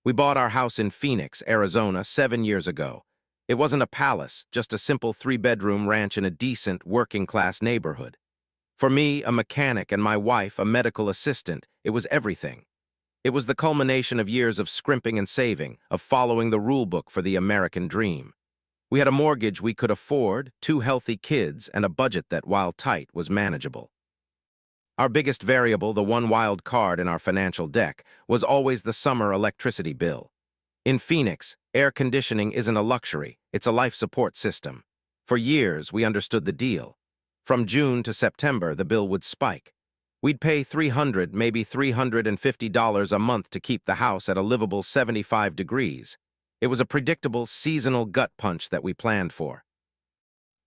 We bought our house in Phoenix, Arizona, 7 years ago. It wasn't a palace, just a simple three-bedroom ranch in a decent, working-class neighborhood. For me, a mechanic, and my wife, a medical assistant, it was everything. It was the culmination of years of scrimping and saving, of following the rule book for the American dream. We had a mortgage we could afford, two healthy kids, and a budget that, while tight, was manageable. Our biggest variable, the one wild card in our financial deck, was always the summer electricity bill. In Phoenix, air conditioning isn't a luxury, it's a life support system. For years, we understood the deal. From June to September, the bill would spike. We'd pay $300, maybe $350 a month to keep the house at a livable 75 degrees. It was a predictable, seasonal gut punch that we planned for.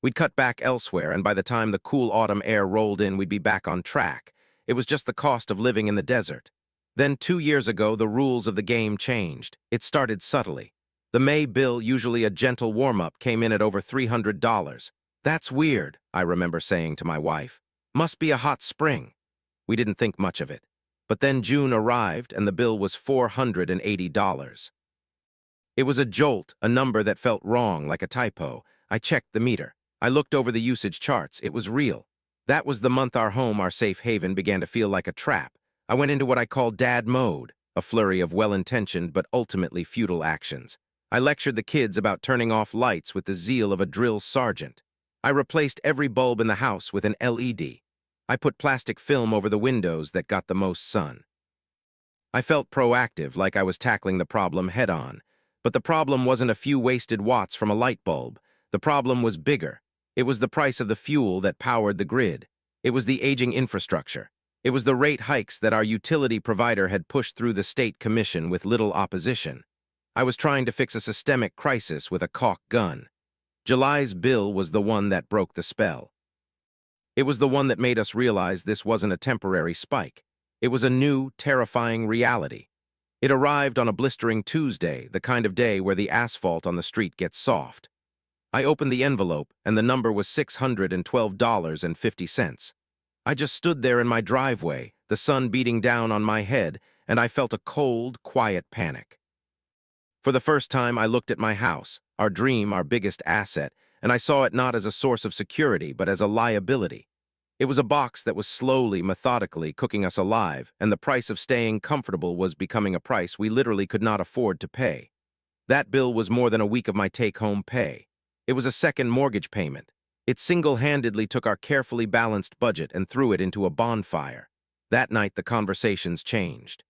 We'd cut back elsewhere, and by the time the cool autumn air rolled in, we'd be back on track. It was just the cost of living in the desert. Then 2 years ago, the rules of the game changed. It started subtly. The May bill, usually a gentle warm-up, came in at over $300. "That's weird," I remember saying to my wife. "Must be a hot spring." We didn't think much of it. But then June arrived, and the bill was $480. It was a jolt, a number that felt wrong, like a typo. I checked the meter. I looked over the usage charts. It was real. That was the month our home, our safe haven, began to feel like a trap. I went into what I call dad mode, a flurry of well-intentioned but ultimately futile actions. I lectured the kids about turning off lights with the zeal of a drill sergeant. I replaced every bulb in the house with an LED. I put plastic film over the windows that got the most sun. I felt proactive, like I was tackling the problem head-on. But the problem wasn't a few wasted watts from a light bulb. The problem was bigger. It was the price of the fuel that powered the grid. It was the aging infrastructure. It was the rate hikes that our utility provider had pushed through the state commission with little opposition. I was trying to fix a systemic crisis with a caulk gun. July's bill was the one that broke the spell. It was the one that made us realize this wasn't a temporary spike. It was a new, terrifying reality. It arrived on a blistering Tuesday, the kind of day where the asphalt on the street gets soft. I opened the envelope, and the number was $612.50. I just stood there in my driveway, the sun beating down on my head, and I felt a cold, quiet panic. For the first time, I looked at my house, our dream, our biggest asset, and I saw it not as a source of security, but as a liability. It was a box that was slowly, methodically cooking us alive, and the price of staying comfortable was becoming a price we literally could not afford to pay. That bill was more than a week of my take-home pay. It was a second mortgage payment. It single-handedly took our carefully balanced budget and threw it into a bonfire. That night, the conversations changed.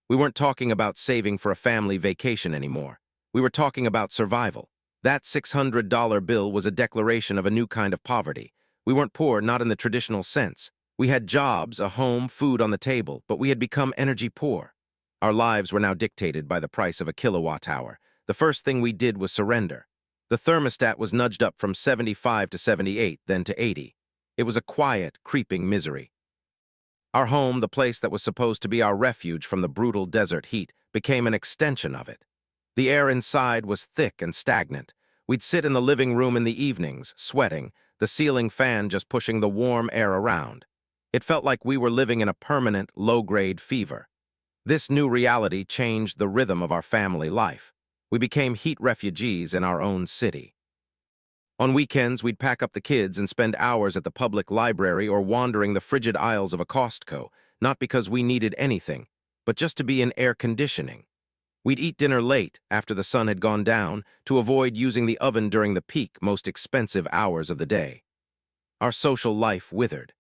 We weren't talking about saving for a family vacation anymore. We were talking about survival. That $600 bill was a declaration of a new kind of poverty. We weren't poor, not in the traditional sense. We had jobs, a home, food on the table, but we had become energy poor. Our lives were now dictated by the price of a kilowatt hour. The first thing we did was surrender. The thermostat was nudged up from 75 to 78, then to 80. It was a quiet, creeping misery. Our home, the place that was supposed to be our refuge from the brutal desert heat, became an extension of it. The air inside was thick and stagnant. We'd sit in the living room in the evenings, sweating, the ceiling fan just pushing the warm air around. It felt like we were living in a permanent, low-grade fever. This new reality changed the rhythm of our family life. We became heat refugees in our own city. On weekends, we'd pack up the kids and spend hours at the public library or wandering the frigid aisles of a Costco, not because we needed anything, but just to be in air conditioning. We'd eat dinner late, after the sun had gone down, to avoid using the oven during the peak, most expensive hours of the day. Our social life withered.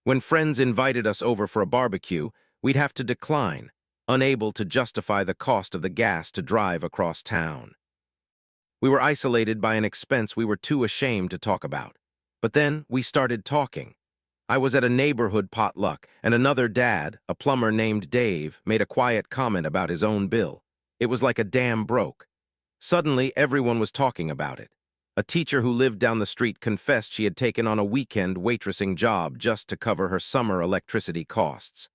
When friends invited us over for a barbecue, we'd have to decline, unable to justify the cost of the gas to drive across town. We were isolated by an expense we were too ashamed to talk about. But then we started talking. I was at a neighborhood potluck, and another dad, a plumber named Dave, made a quiet comment about his own bill. It was like a dam broke. Suddenly, everyone was talking about it. A teacher who lived down the street confessed she had taken on a weekend waitressing job just to cover her summer electricity costs.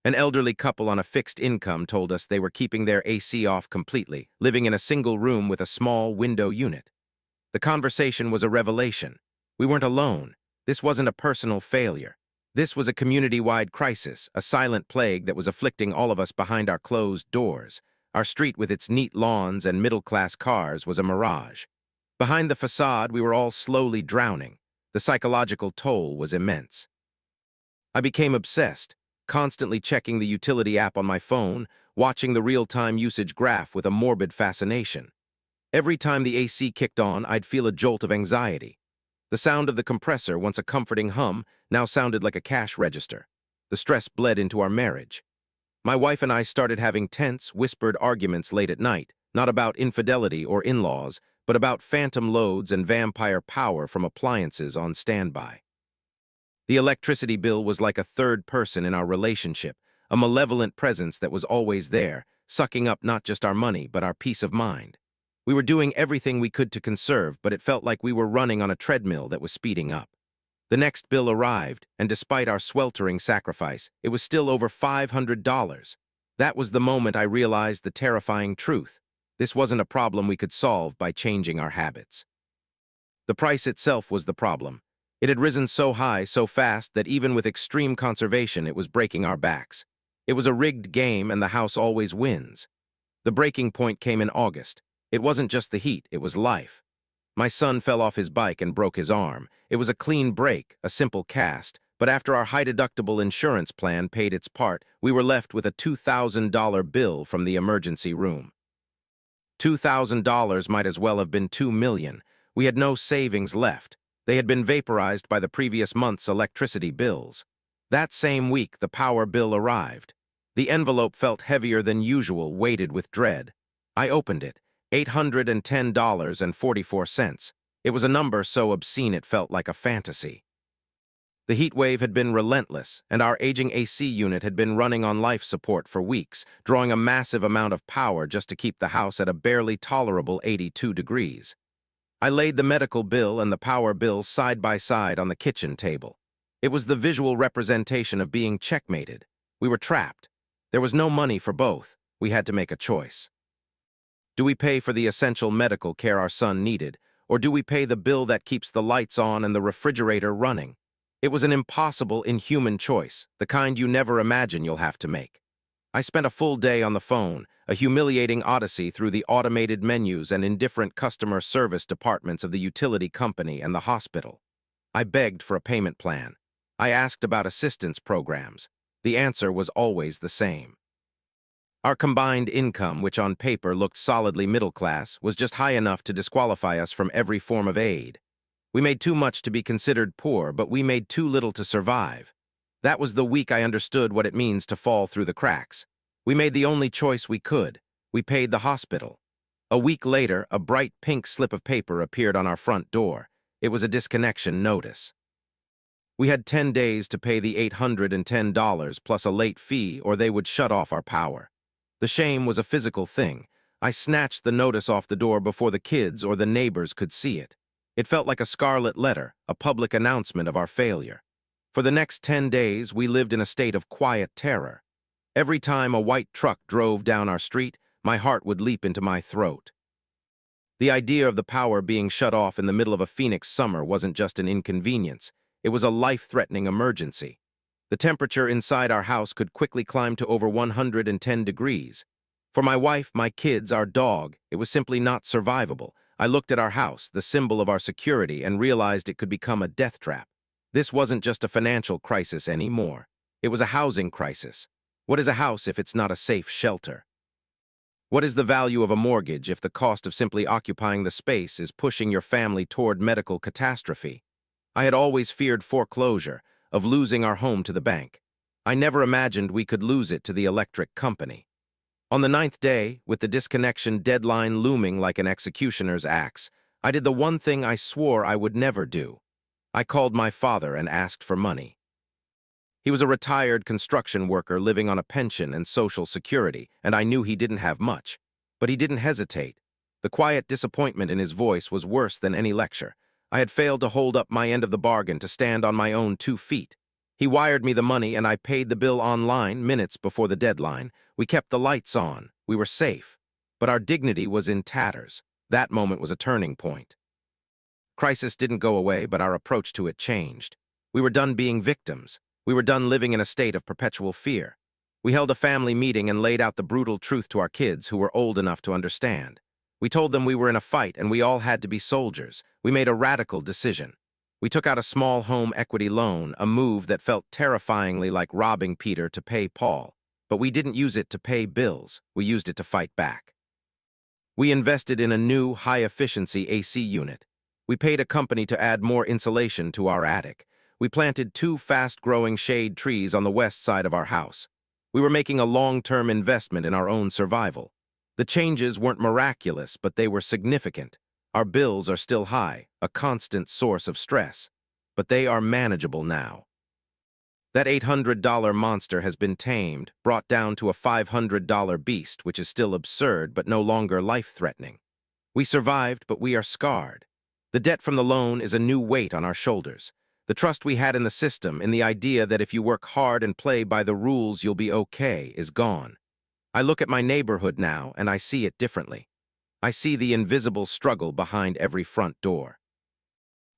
An elderly couple on a fixed income told us they were keeping their AC off completely, living in a single room with a small window unit. The conversation was a revelation. We weren't alone. This wasn't a personal failure. This was a community-wide crisis, a silent plague that was afflicting all of us behind our closed doors. Our street with its neat lawns and middle-class cars was a mirage. Behind the facade, we were all slowly drowning. The psychological toll was immense. I became obsessed, constantly checking the utility app on my phone, watching the real-time usage graph with a morbid fascination. Every time the AC kicked on, I'd feel a jolt of anxiety. The sound of the compressor, once a comforting hum, now sounded like a cash register. The stress bled into our marriage. My wife and I started having tense, whispered arguments late at night, not about infidelity or in-laws, but about phantom loads and vampire power from appliances on standby. The electricity bill was like a third person in our relationship, a malevolent presence that was always there, sucking up not just our money, but our peace of mind. We were doing everything we could to conserve, but it felt like we were running on a treadmill that was speeding up. The next bill arrived, and despite our sweltering sacrifice, it was still over $500. That was the moment I realized the terrifying truth. This wasn't a problem we could solve by changing our habits. The price itself was the problem. It had risen so high, so fast, that even with extreme conservation, it was breaking our backs. It was a rigged game, and the house always wins. The breaking point came in August. It wasn't just the heat, it was life. My son fell off his bike and broke his arm. It was a clean break, a simple cast, but after our high-deductible insurance plan paid its part, we were left with a $2,000 bill from the emergency room. $2,000 might as well have been $2 million. We had no savings left. They had been vaporized by the previous month's electricity bills. That same week, the power bill arrived. The envelope felt heavier than usual, weighted with dread. I opened it. $810.44. It was a number so obscene it felt like a fantasy. The heat wave had been relentless, and our aging AC unit had been running on life support for weeks, drawing a massive amount of power just to keep the house at a barely tolerable 82 degrees. I laid the medical bill and the power bill side by side on the kitchen table. It was the visual representation of being checkmated. We were trapped. There was no money for both. We had to make a choice. Do we pay for the essential medical care our son needed, or do we pay the bill that keeps the lights on and the refrigerator running? It was an impossible, inhuman choice, the kind you never imagine you'll have to make. I spent a full day on the phone, a humiliating odyssey through the automated menus and indifferent customer service departments of the utility company and the hospital. I begged for a payment plan. I asked about assistance programs. The answer was always the same. Our combined income, which on paper looked solidly middle class, was just high enough to disqualify us from every form of aid. We made too much to be considered poor, but we made too little to survive. That was the week I understood what it means to fall through the cracks. We made the only choice we could. We paid the hospital. A week later, a bright pink slip of paper appeared on our front door. It was a disconnection notice. We had 10 days to pay the $810 plus a late fee, or they would shut off our power. The shame was a physical thing. I snatched the notice off the door before the kids or the neighbors could see it. It felt like a scarlet letter, a public announcement of our failure. For the next 10 days, we lived in a state of quiet terror. Every time a white truck drove down our street, my heart would leap into my throat. The idea of the power being shut off in the middle of a Phoenix summer wasn't just an inconvenience. It was a life-threatening emergency. The temperature inside our house could quickly climb to over 110 degrees. For my wife, my kids, our dog, it was simply not survivable. I looked at our house, the symbol of our security, and realized it could become a death trap. This wasn't just a financial crisis anymore. It was a housing crisis. What is a house if it's not a safe shelter? What is the value of a mortgage if the cost of simply occupying the space is pushing your family toward medical catastrophe? I had always feared foreclosure, of losing our home to the bank. I never imagined we could lose it to the electric company. On the 9th day, with the disconnection deadline looming like an executioner's axe, I did the one thing I swore I would never do. I called my father and asked for money. He was a retired construction worker living on a pension and Social Security, and I knew he didn't have much. But he didn't hesitate. The quiet disappointment in his voice was worse than any lecture. I had failed to hold up my end of the bargain, to stand on my own 2 feet. He wired me the money, and I paid the bill online minutes before the deadline. We kept the lights on. We were safe. But our dignity was in tatters. That moment was a turning point. Crisis didn't go away, but our approach to it changed. We were done being victims. We were done living in a state of perpetual fear. We held a family meeting and laid out the brutal truth to our kids who were old enough to understand. We told them we were in a fight and we all had to be soldiers. We made a radical decision. We took out a small home equity loan, a move that felt terrifyingly like robbing Peter to pay Paul. But we didn't use it to pay bills. We used it to fight back. We invested in a new, high-efficiency AC unit. We paid a company to add more insulation to our attic. We planted 2 fast-growing shade trees on the west side of our house. We were making a long-term investment in our own survival. The changes weren't miraculous, but they were significant. Our bills are still high, a constant source of stress. But they are manageable now. That $800 monster has been tamed, brought down to a $500 beast, which is still absurd but no longer life-threatening. We survived, but we are scarred. The debt from the loan is a new weight on our shoulders. The trust we had in the system, in the idea that if you work hard and play by the rules you'll be okay, is gone. I look at my neighborhood now, and I see it differently. I see the invisible struggle behind every front door.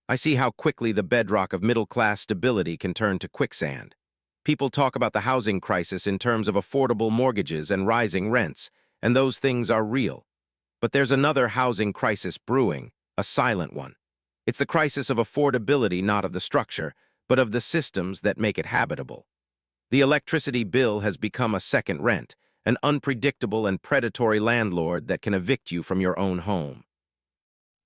I see how quickly the bedrock of middle-class stability can turn to quicksand. People talk about the housing crisis in terms of affordable mortgages and rising rents, and those things are real. But there's another housing crisis brewing, a silent one. It's the crisis of affordability, not of the structure, but of the systems that make it habitable. The electricity bill has become a second rent, an unpredictable and predatory landlord that can evict you from your own home.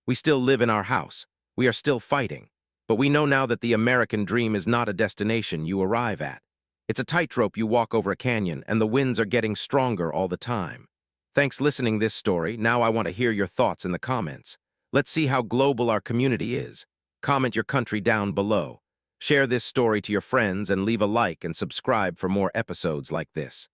We still live in our house. We are still fighting. But we know now that the American dream is not a destination you arrive at. It's a tightrope you walk over a canyon, and the winds are getting stronger all the time. Thanks listening this story. Now I want to hear your thoughts in the comments. Let's see how global our community is. Comment your country down below. Share this story to your friends and leave a like and subscribe for more episodes like this.